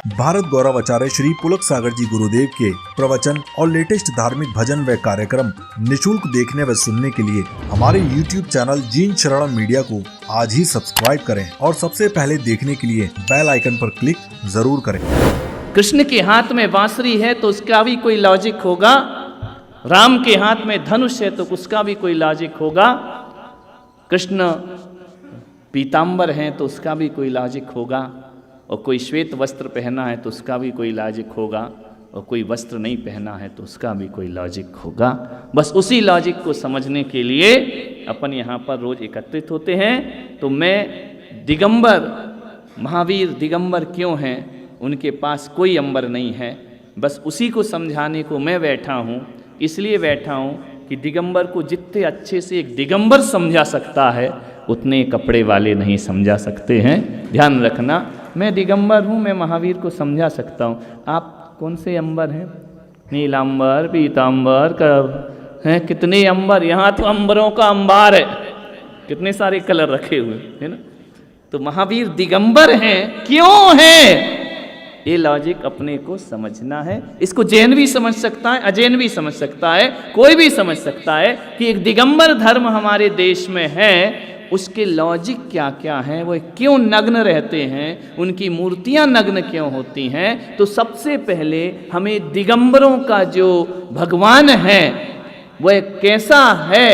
भारत गौरव आचार्य श्री पुलक सागर जी गुरुदेव के प्रवचन और लेटेस्ट धार्मिक भजन व कार्यक्रम निशुल्क देखने व सुनने के लिए हमारे YouTube चैनल जीन शरणम मीडिया को आज ही सब्सक्राइब करें और सबसे पहले देखने के लिए बेल आइकन पर क्लिक जरूर करें। कृष्ण के हाथ में बांसुरी है तो उसका भी कोई लॉजिक होगा, राम के हाथ में धनुष है तो उसका भी कोई लॉजिक होगा, कृष्ण पीताम्बर है तो उसका भी कोई लॉजिक होगा, और कोई श्वेत वस्त्र पहना है तो उसका भी कोई लॉजिक होगा, और कोई वस्त्र नहीं पहना है तो उसका भी कोई लॉजिक होगा। बस उसी लॉजिक को समझने के लिए अपन यहाँ पर रोज एकत्रित होते हैं। तो मैं दिगंबर, महावीर दिगंबर क्यों हैं, उनके पास कोई अंबर नहीं है, बस उसी को समझाने को मैं बैठा हूँ। इसलिए बैठा हूँ कि दिगंबर को जितने अच्छे से एक दिगंबर समझा सकता है उतने कपड़े वाले नहीं समझा सकते हैं। ध्यान रखना, मैं दिगंबर हूँ, मैं महावीर को समझा सकता हूँ। आप कौन से अंबर हैं? नीलांबर, पीतांबर हैं, कितने अंबर, यहाँ तो अंबरों का अंबार है, कितने सारे कलर रखे हुए है ना। तो महावीर दिगंबर हैं, क्यों हैं, ये लॉजिक अपने को समझना है। इसको जैन भी समझ सकता है, अजैन भी समझ सकता है, कोई भी समझ सकता है कि एक दिगंबर धर्म हमारे देश में है, उसके लॉजिक क्या क्या हैं, वो क्यों नग्न रहते हैं, उनकी मूर्तियां नग्न क्यों होती हैं। तो सबसे पहले हमें दिगंबरों का जो भगवान है वह कैसा है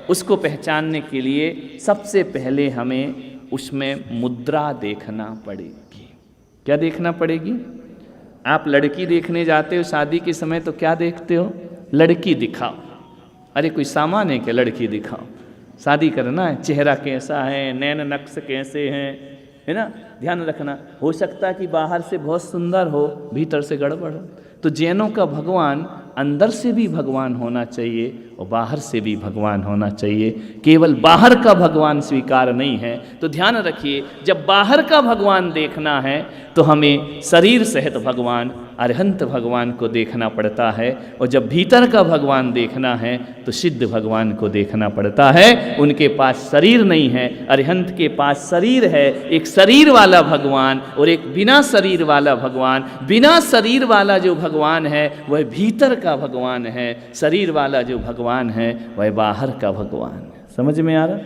उसको पहचानने के लिए सबसे पहले हमें उसमें मुद्रा देखना पड़ेगी। क्या देखना पड़ेगी? आप लड़की देखने जाते हो शादी के समय तो क्या देखते हो? लड़की दिखाओ। अरे कोई सामान है क्या? लड़की दिखाओ। शादी करना है, चेहरा कैसा है, नैन नक्श कैसे हैं, है ना। ध्यान रखना, हो सकता है कि बाहर से बहुत सुंदर हो, भीतर से गड़बड़ हो। तो जैनों का भगवान अंदर से भी भगवान होना चाहिए और बाहर से भी भगवान होना चाहिए, केवल बाहर का भगवान स्वीकार नहीं है। तो ध्यान रखिए, जब बाहर का भगवान देखना है तो हमें शरीर सहित भगवान अरहंत भगवान को देखना पड़ता है, और जब भीतर का भगवान देखना है तो सिद्ध भगवान को देखना पड़ता है। उनके पास शरीर नहीं है, अरहंत के पास शरीर है। एक शरीर वाला भगवान और एक बिना शरीर वाला भगवान। बिना शरीर वाला जो भगवान है वह भीतर का भगवान है, शरीर वाला जो भगवान है वह बाहर का भगवान है। समझ में आ रहा?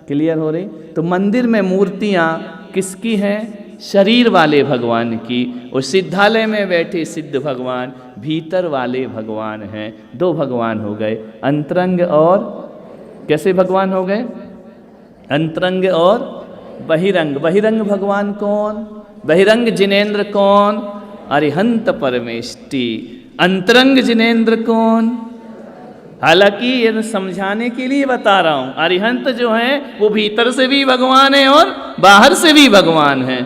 क्लियर हो रही? तो मंदिर में मूर्तियाँ किसकी हैं? शरीर वाले भगवान की, और सिद्धालय में बैठे सिद्ध भगवान भीतर वाले भगवान हैं। दो भगवान हो गए, अंतरंग और कैसे भगवान हो गए? अंतरंग और बहिरंग। बहिरंग भगवान कौन? बहिरंग जिनेंद्र कौन? अरिहंत परमेष्टि। अंतरंग जिनेंद्र कौन? हालांकि ये समझाने के लिए बता रहा हूं, अरिहंत जो हैं वो भीतर से भी भगवान है और बाहर से भी भगवान है,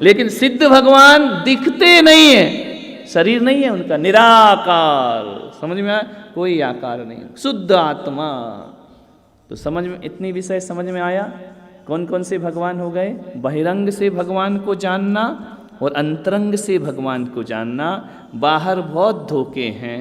लेकिन सिद्ध भगवान दिखते नहीं है, शरीर नहीं है उनका, निराकार। समझ में आया? कोई आकार नहीं, शुद्ध आत्मा। तो समझ में, इतनी विषय समझ में आया? कौन कौन से भगवान हो गए? बहिरंग से भगवान को जानना और अंतरंग से भगवान को जानना। बाहर बहुत धोखे हैं,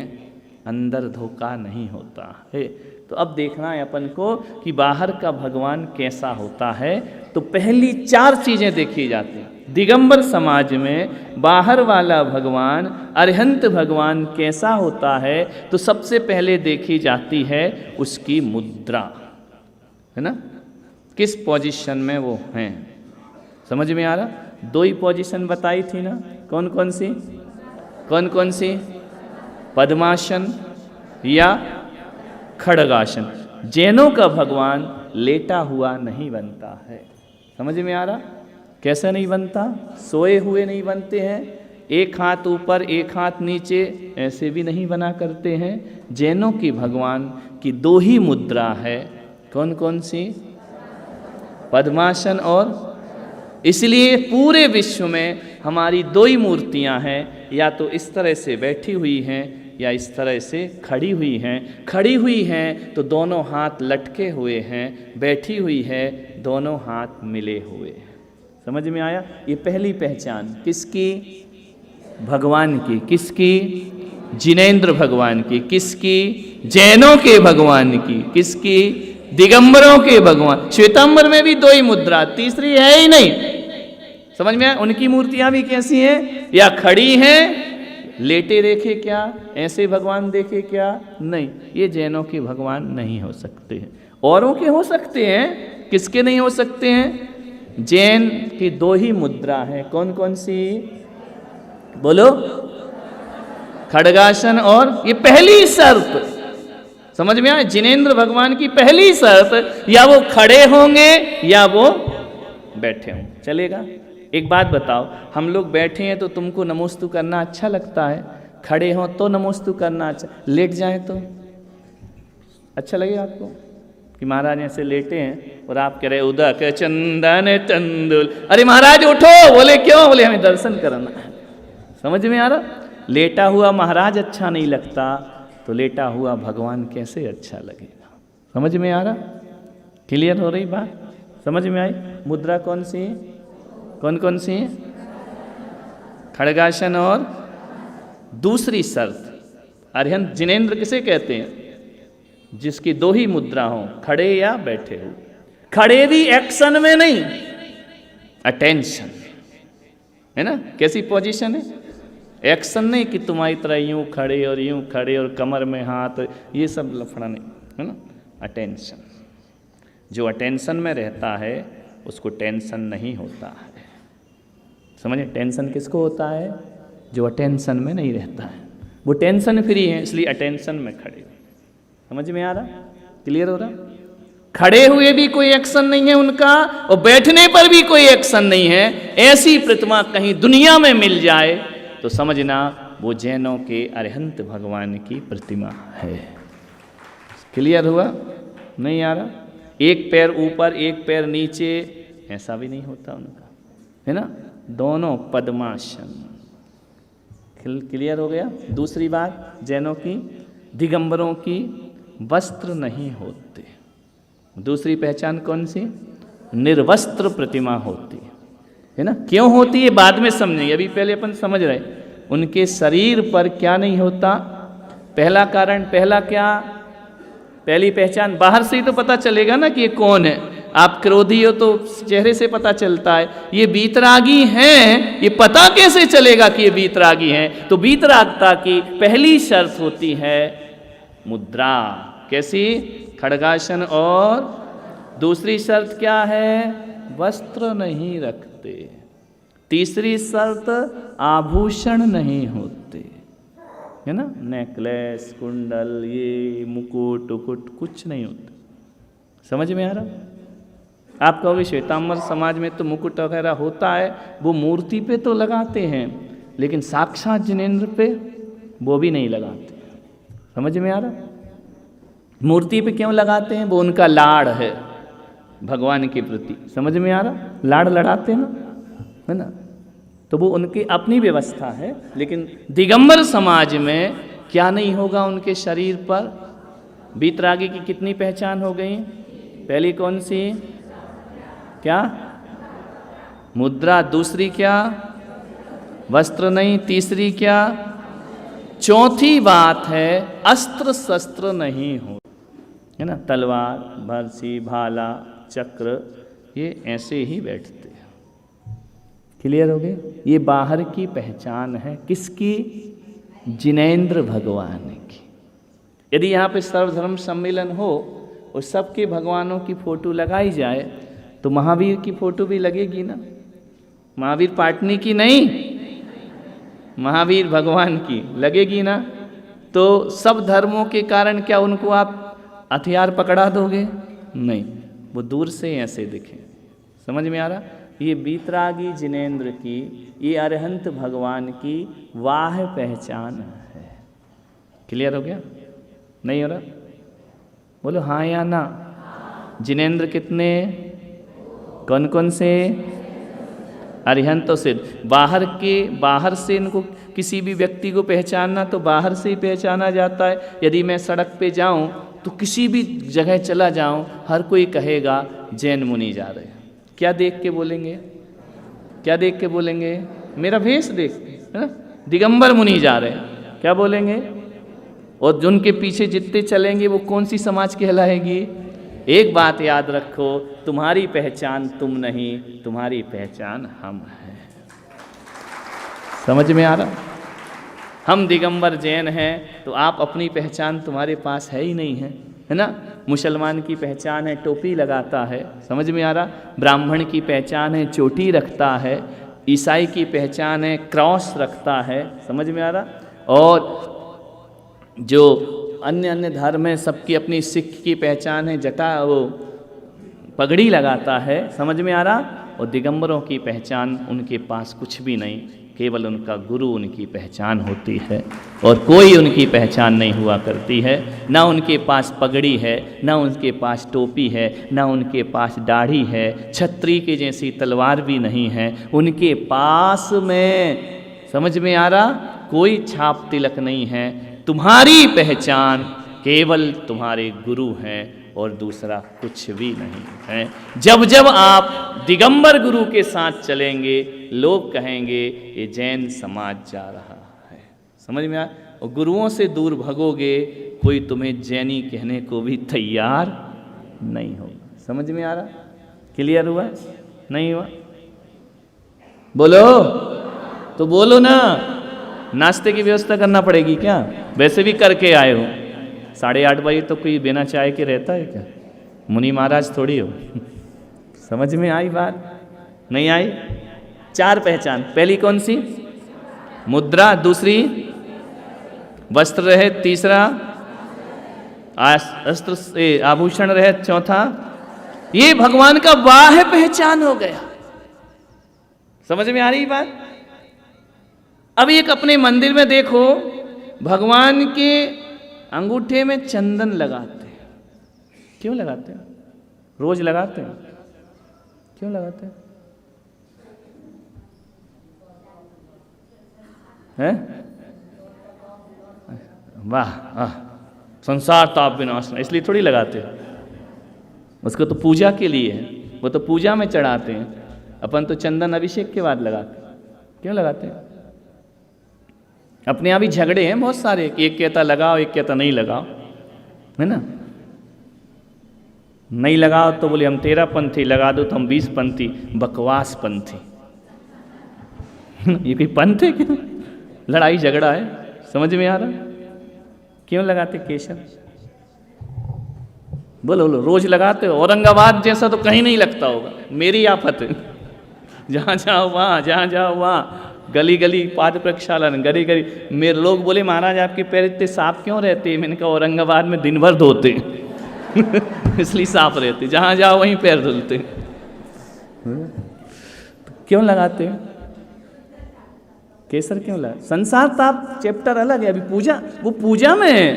अंदर धोखा नहीं होता है। तो अब देखना है अपन को कि बाहर का भगवान कैसा होता है। तो पहली चार चीजें देखी जाती हैं दिगंबर समाज में। बाहर वाला भगवान, अरहंत भगवान कैसा होता है, तो सबसे पहले देखी जाती है उसकी मुद्रा, है ना, किस पोजीशन में वो हैं। समझ में आ रहा? दो ही पोजीशन बताई थी ना, कौन कौन सी? कौन कौन सी? पद्मासन या खड़गासन। जैनों का भगवान लेटा हुआ नहीं बनता है। समझ में आ रहा? कैसे नहीं बनता? सोए हुए नहीं बनते हैं, एक हाथ ऊपर एक हाथ नीचे ऐसे भी नहीं बना करते हैं। जैनों की भगवान की दो ही मुद्रा है। कौन कौन सी? पद्मासन और, इसलिए पूरे विश्व में हमारी दो ही मूर्तियां हैं, या तो इस तरह से बैठी हुई हैं या इस तरह से खड़ी हुई हैं। खड़ी हुई हैं तो दोनों हाथ लटके हुए हैं, बैठी हुई है दोनों हाथ मिले हुए हैं। समझ में आया? ये पहली पहचान किसकी? भगवान की। किसकी? जिनेंद्र भगवान की। किसकी? जैनों के भगवान की। किसकी? दिगंबरों के भगवान। श्वेतांबर में भी दो ही मुद्रा, तीसरी है ही नहीं। समझ में आया? उनकी मूर्तियां भी कैसी हैं? या खड़ी हैं, लेटे देखे क्या, ऐसे भगवान देखे क्या? नहीं, ये जैनों के भगवान नहीं हो सकते हैं। औरों के हो सकते हैं, किसके नहीं हो सकते हैं? जैन की दो ही मुद्रा है, कौन कौन सी? बोलो। खड्गासन और ये पहली शर्त, समझ में आए? जिनेंद्र भगवान की पहली शर्त, या वो खड़े होंगे या वो बैठे होंगे, चलेगा? एक बात बताओ, हम लोग बैठे हैं तो तुमको नमोस्तु करना अच्छा लगता है, खड़े हो तो नमोस्तु करना अच्छा, लेट जाए तो अच्छा लगेगा आपको? कि महाराज ऐसे लेटे हैं और आप कह रहे उदक चंदन चंदुल, अरे महाराज उठो, बोले क्यों? बोले हमें दर्शन करना है। समझ में आ रहा? लेटा हुआ महाराज अच्छा नहीं लगता तो लेटा हुआ भगवान कैसे अच्छा लगेगा? समझ में आ रहा? क्लियर हो रही बात? समझ में आई? मुद्रा कौन सी है? कौन कौन सी है? खड्गासन और दूसरी शर्त अरिहंत जिनेंद्र किसे कहते हैं? जिसकी दो ही मुद्रा हो, खड़े या बैठे हो। खड़े भी एक्शन में नहीं, अटेंशन, है ना? कैसी पोजीशन है? एक्शन नहीं कि तुम्हारी तरह यूं खड़े और यूं खड़े और कमर में हाथ, ये सब लफड़ा नहीं, है ना? अटेंशन। जो अटेंशन में रहता है उसको टेंशन नहीं होता है। समझे? टेंशन किसको होता है? जो अटेंशन में नहीं रहता है, वो टेंशन फ्री है, इसलिए अटेंशन में खड़े। समझ में आ रहा? क्लियर हो रहा? खड़े हुए भी कोई एक्शन नहीं है उनका और बैठने पर भी कोई एक्शन नहीं है। ऐसी प्रतिमा कहीं दुनिया में मिल जाए तो समझना वो जैनों के अरिहंत भगवान की प्रतिमा है। क्लियर हुआ? नहीं आ रहा? एक पैर ऊपर एक पैर नीचे, ऐसा भी नहीं होता उनका, है ना? दोनों पद्मासन। क्लियर हो गया? दूसरी बात, जैनों की दिगंबरों की वस्त्र नहीं होते। दूसरी पहचान कौन सी? निर्वस्त्र प्रतिमा होती है ना? क्यों होती है बाद में समझेंगे, अभी पहले अपन समझ रहे उनके शरीर पर क्या नहीं होता। पहला कारण, पहला क्या, पहली पहचान, बाहर से ही तो पता चलेगा ना कि ये कौन है। आप क्रोधी हो तो चेहरे से पता चलता है। ये बीतरागी हैं, ये पता कैसे चलेगा कि ये बीतरागी हैं? तो बीतरागता की पहली शर्त होती है मुद्रा। कैसी? खड्गासन। और दूसरी शर्त क्या है? वस्त्र नहीं रखते। तीसरी शर्त आभूषण नहीं होते, है ना? नेकलेस, कुंडल, ये मुकुट उकुट कुछ नहीं होता। समझ में आ रहा? आप कहोगे श्वेतांबर समाज में तो मुकुट वगैरह होता है, वो मूर्ति पे तो लगाते हैं, लेकिन साक्षात जिनेंद्र पे वो भी नहीं लगाते। समझ में आ रहा? मूर्ति पे क्यों लगाते हैं? वो उनका लाड़ है भगवान के प्रति। समझ में आ रहा? लाड़ लड़ाते ना, है ना? तो वो उनकी अपनी व्यवस्था है। लेकिन दिगंबर समाज में क्या नहीं होगा उनके शरीर पर? बीतरागी की कितनी पहचान हो गई? पहली कौन सी? क्या? मुद्रा। दूसरी क्या? वस्त्र नहीं। तीसरी क्या? चौथी बात है अस्त्र शस्त्र नहीं हो, है ना? तलवार, बरसी, भाला, चक्र, ये ऐसे ही बैठते हैं। क्लियर हो गए? ये बाहर की पहचान है किसकी? जिनेंद्र भगवान की। यदि यहाँ पे सर्वधर्म सम्मेलन हो और सबके भगवानों की फोटो लगाई जाए तो महावीर की फोटो भी लगेगी ना? महावीर पाटनी की नहीं, महावीर भगवान की लगेगी ना? तो सब धर्मों के कारण क्या उनको आप हथियार पकड़ा दोगे? नहीं, वो दूर से ऐसे दिखे। समझ में आ रहा? ये बीतरागी जिनेंद्र की, ये अरिहंत भगवान की वाह पहचान है। क्लियर हो गया? नहीं हो रहा? बोलो हाँ या ना। जिनेंद्र कितने? कौन कौन से? अरिहंतों से। बाहर से इनको किसी भी व्यक्ति को पहचानना तो बाहर से ही पहचाना जाता है। यदि मैं सड़क पे जाऊं तो किसी भी जगह चला जाऊं, हर कोई कहेगा जैन मुनि जा रहे हैं। क्या देख के बोलेंगे? क्या देख के बोलेंगे? मेरा भेष देख, है ना? दिगंबर मुनि जा रहे हैं, क्या बोलेंगे? और उनके पीछे जितने चलेंगे वो कौन सी समाज कहलाएगी? एक बात याद रखो, तुम्हारी पहचान तुम नहीं, तुम्हारी पहचान हम हैं। समझ में आ रहा? हम दिगंबर जैन हैं तो आप अपनी पहचान तुम्हारे पास है ही नहीं है ना? मुसलमान की पहचान है टोपी लगाता है, समझ में आ रहा? ब्राह्मण की पहचान है चोटी रखता है, ईसाई की पहचान है क्रॉस रखता है, समझ में आ रहा? और जो अन्य अन्य धर्म है सबकी अपनी, सिख की पहचान है जटा वो पगड़ी लगाता है, समझ में आ रहा? और दिगंबरों की पहचान उनके पास कुछ भी नहीं, केवल उनका गुरु उनकी पहचान होती है और कोई उनकी पहचान नहीं हुआ करती है। ना उनके पास पगड़ी है, ना उनके पास टोपी है, ना उनके पास दाढ़ी है, छतरी के जैसी तलवार भी नहीं है उनके पास में, समझ में आ रहा? कोई छाप तिलक नहीं है। तुम्हारी पहचान केवल तुम्हारे गुरु हैं और दूसरा कुछ भी नहीं है। जब जब आप दिगंबर गुरु के साथ चलेंगे लोग कहेंगे ये जैन समाज जा रहा है, समझ में आ? और गुरुओं से दूर भगोगे कोई तुम्हें जैनी कहने को भी तैयार नहीं होगा, समझ में आ रहा? क्लियर हुआ? नहीं हुआ? बोलो तो बोलो ना। नाश्ते की व्यवस्था करना पड़ेगी क्या? वैसे भी करके आए हो, 8:30 बजे तो कोई बिना चाय के रहता है क्या? मुनि महाराज थोड़ी हो। समझ में आई बात? नहीं आई? 4 पहचान, पहली कौन सी? मुद्रा, दूसरी वस्त्र रहे, तीसरा अस्त्र से आभूषण रहे, चौथा ये भगवान का बाह्य पहचान हो गया। समझ में आ रही बात? अब एक अपने मंदिर में देखो भगवान के अंगूठे में चंदन लगाते हैं। क्यों लगाते हैं? रोज लगाते हैं? क्यों लगाते हैं? हैं? वाह वाह, संसार ताप विनाशना, इसलिए थोड़ी लगाते हैं। उसको तो पूजा के लिए है, वो तो पूजा में चढ़ाते हैं। अपन तो चंदन अभिषेक के बाद लगाते हैं। क्यों लगाते हैं? अपने यहाँ भी झगड़े हैं बहुत सारे, एक कहता लगाओ, एक कहता नहीं लगाओ, है ना? नहीं लगाओ तो बोले हम 13 पंथी, लगा दो तो हम 20 पंथी। बकवास पंथी। ये कोई पंथ है क्या? लड़ाई झगड़ा है, समझ में आ रहा? क्यों लगाते केशर? बोलो बोलो, रोज लगाते हो? औरंगाबाद जैसा तो कहीं नहीं लगता होगा, मेरी आफत है। जहाँ जाओ वहाँ, जहाँ जाओ वहाँ, गली गली पाद प्रक्षालन, गली गली। मेरे लोग बोले महाराज आपके पैर इतने साफ क्यों रहते? मैंने कहा औरंगाबाद में दिन भर धोते इसलिए साफ रहते, जहाँ जाओ वहीं पैर धुलते। तो क्यों लगाते हैं केसर? क्यों लगा? संसार ताप चैप्टर अलग है, अभी पूजा, वो पूजा में है।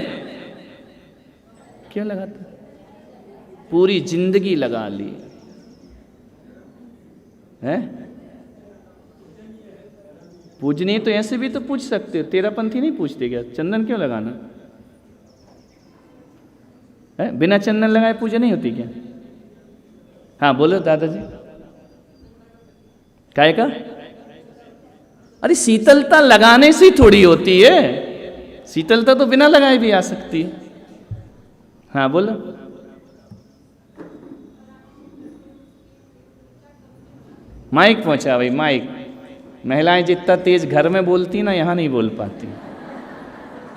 क्यों लगाते? पूरी जिंदगी लगा ली है। पूजनी तो ऐसे भी तो पूछ सकते हो, 13 पंथी नहीं पूछते क्या? चंदन क्यों लगाना है? बिना चंदन लगाए पूजा नहीं होती क्या? हाँ बोलो दादाजी, काय का? अरे शीतलता लगाने से थोड़ी होती है, शीतलता तो बिना लगाए भी आ सकती है। हाँ बोलो। माइक पहुंचा भाई, माइक। महिलाएं जितना तेज घर में बोलती ना, यहाँ नहीं बोल पाती।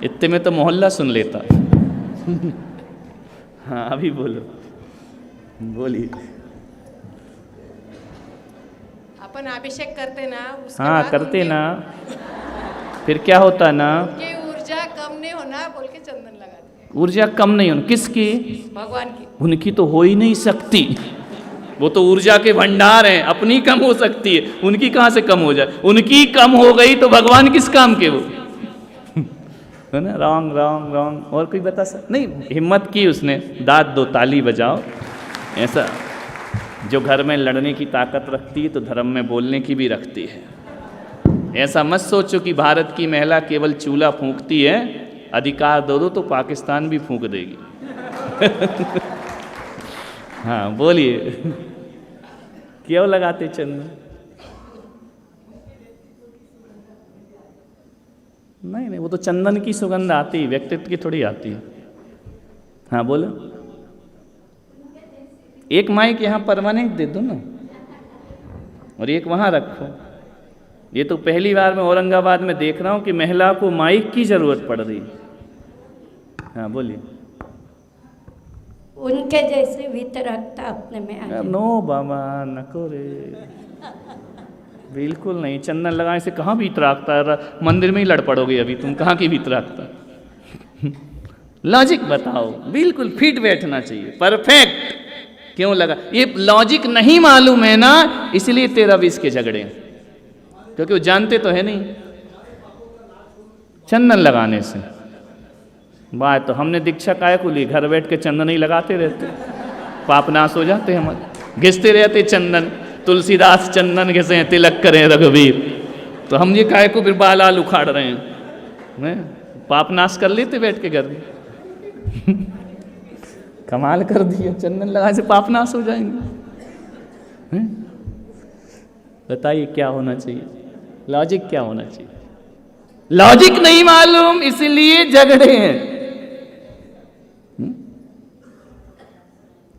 इतने में तो मोहल्ला सुन लेता। हाँ अभी बोलो, बोलिए। अपन अभिषेक करते ना, उसके हाँ बाद करते उनकी- ना, फिर क्या होता ना? उनकी ऊर्जा कम नहीं होना बोल के चंदन लगाते हैं। ऊर्जा कम नहीं होनी किसकी? भगवान की। उनकी तो हो ही नहीं सकती, वो तो ऊर्जा के भंडार हैं, अपनी कम हो सकती है, उनकी कहाँ से कम हो जाए? उनकी कम हो गई तो भगवान किस काम के वो? है ना? Wrong wrong wrong. और कोई बता नहीं, हिम्मत की उसने, दाद दो ताली बजाओ। ऐसा जो घर में लड़ने की ताकत रखती है तो धर्म में बोलने की भी रखती है। ऐसा मत सोचो कि भारत की महिला केवल चूल्हा फूंकती है, अधिकार दो तो पाकिस्तान भी फूंक देगी। हाँ बोलिए, क्यों लगाते चंदन? नहीं नहीं, वो तो चंदन की सुगंध आती है, व्यक्तित्व की थोड़ी आती है। हाँ बोलो। एक माइक यहाँ परमानेंट दे दो ना, और एक वहाँ रखो। ये तो पहली बार मैं औरंगाबाद में देख रहा हूँ कि महिला को माइक की जरूरत पड़ रही। हाँ बोलिए। उनके जैसे वितरकता अपने में आ नो बाबा नको रे, बिल्कुल नहीं। चंदन लगाने से कहाँ वितरागता है? मंदिर में ही लड़ पड़ोगे अभी तुम, कहाँ की वितरागता? लॉजिक बताओ, बिल्कुल फिट बैठना चाहिए, परफेक्ट। क्यों लगा? ये लॉजिक नहीं मालूम है ना, इसलिए 13-20 के झगड़े, क्योंकि वो जानते तो है नहीं। चंदन लगाने से बात तो हमने दीक्षा काय को ली, घर बैठ के चंदन ही लगाते रहते, पाप नाश हो जाते हमारे, घिसते रहते चंदन। तुलसीदास चंदन घिसे तिलक करें रघुवीर, तो हम ये काय को फिर बाल आल उखाड़ रहे हैं, पाप नाश कर लेते बैठ के घर में। कमाल कर दिया, चंदन लगाने से पाप नाश हो जाएंगे। बताइए क्या होना चाहिए? लॉजिक क्या होना चाहिए? लॉजिक नहीं मालूम, इसलिए झगड़े हैं।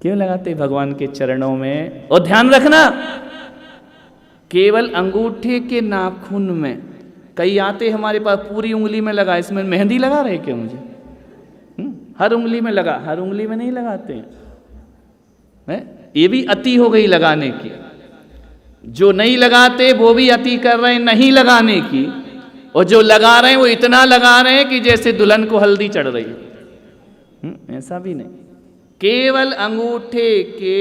क्यों लगाते भगवान के चरणों में? और ध्यान रखना, केवल अंगूठे के नाखून में। कई आते हमारे पास पूरी उंगली में लगा, इसमें मेहंदी लगा रहे क्या मुझे? हर उंगली में लगा, हर उंगली में नहीं लगाते हैं। ये भी अति हो गई लगाने की। जो नहीं लगाते वो भी अति कर रहे हैं नहीं लगाने की, और जो लगा रहे हैं वो इतना लगा रहे हैं कि जैसे दुल्हन को हल्दी चढ़ रही है। ऐसा भी नहीं, केवल अंगूठे के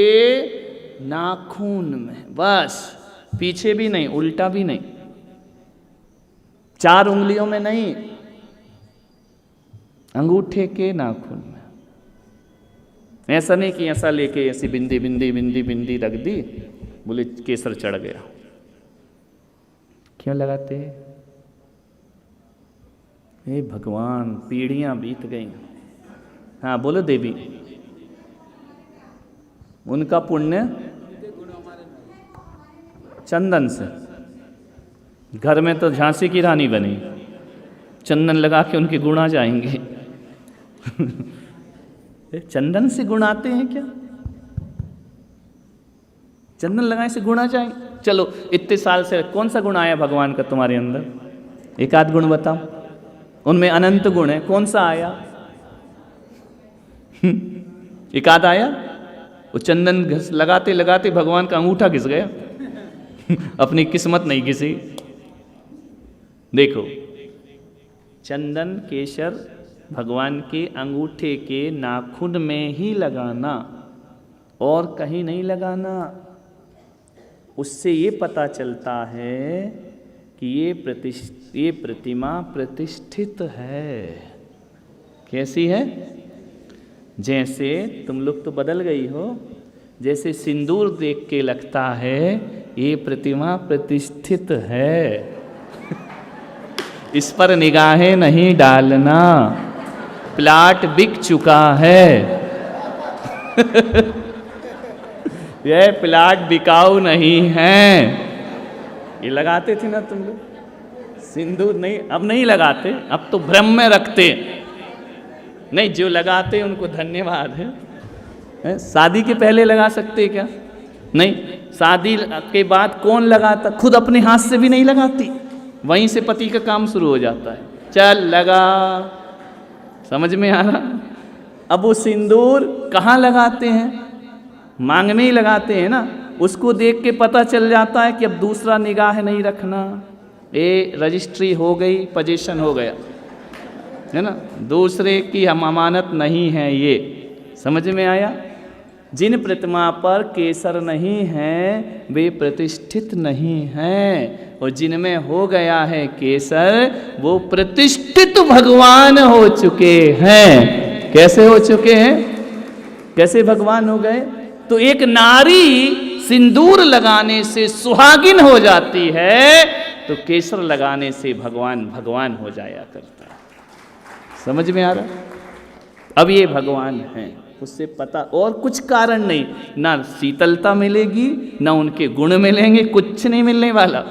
नाखून में बस, पीछे भी नहीं, उल्टा भी नहीं, 4 उंगलियों में नहीं, अंगूठे के नाखून में। ऐसा नहीं कि ऐसा लेके ऐसी बिंदी बिंदी बिंदी बिंदी रख दी, बोले केसर चढ़ गया। क्यों लगाते हैं? हे भगवान, पीढ़ियां बीत गई। हाँ बोलो देवी। उनका पुण्य चंदन से। घर में तो झांसी की रानी बनी, चंदन लगा के उनके गुण आ जाएंगे। चंदन से गुण आते हैं क्या? चंदन लगाने से गुण आ जाएंगे? चलो, इतने साल से कौन सा गुण आया भगवान का तुम्हारे अंदर? एक आध गुण बताओ। उनमें अनंत गुण है, कौन सा आया? एक आध आया? वो चंदन लगाते लगाते भगवान का अंगूठा घिस गया। अपनी किस्मत नहीं घिसी। देखो, चंदन केसर भगवान के अंगूठे के नाखून में ही लगाना, और कहीं नहीं लगाना। उससे ये पता चलता है कि ये प्रतिमा प्रतिष्ठित है। कैसी है? जैसे तुम लोग तो बदल गई हो, जैसे सिंदूर देख के लगता है ये प्रतिमा प्रतिष्ठित है। इस पर निगाहें नहीं डालना, प्लाट बिक चुका है। यह प्लाट बिकाऊ नहीं है। ये लगाते थे ना तुम लोग सिंदूर? नहीं, अब नहीं लगाते, अब तो भ्रम में रखते। नहीं, जो लगाते उनको धन्यवाद है। शादी के पहले लगा सकते क्या? नहीं, शादी के बाद कौन लगाता? खुद अपने हाथ से भी नहीं लगाती, वहीं से पति का काम शुरू हो जाता है। चल लगा, समझ में आ रहा? अब वो सिंदूर कहाँ लगाते हैं? मांग में ही लगाते हैं ना। उसको देख के पता चल जाता है कि अब दूसरा निगाह नहीं रखना। ये रजिस्ट्री हो गई, पोजीशन हो गया, है ना। दूसरे की हम अमानत नहीं है। ये समझ में आया? जिन प्रतिमा पर केसर नहीं है वे प्रतिष्ठित नहीं हैं, और जिनमें हो गया है केसर वो प्रतिष्ठित भगवान हो चुके हैं। कैसे हो चुके हैं? कैसे भगवान हो गए? तो एक नारी सिंदूर लगाने से सुहागिन हो जाती है, तो केसर लगाने से भगवान भगवान हो जाया करता है। समझ में आ रहा? अब ये भगवान हैं, उससे पता, और कुछ कारण नहीं। ना शीतलता मिलेगी, ना उनके गुण मिलेंगे, कुछ नहीं मिलने वाला।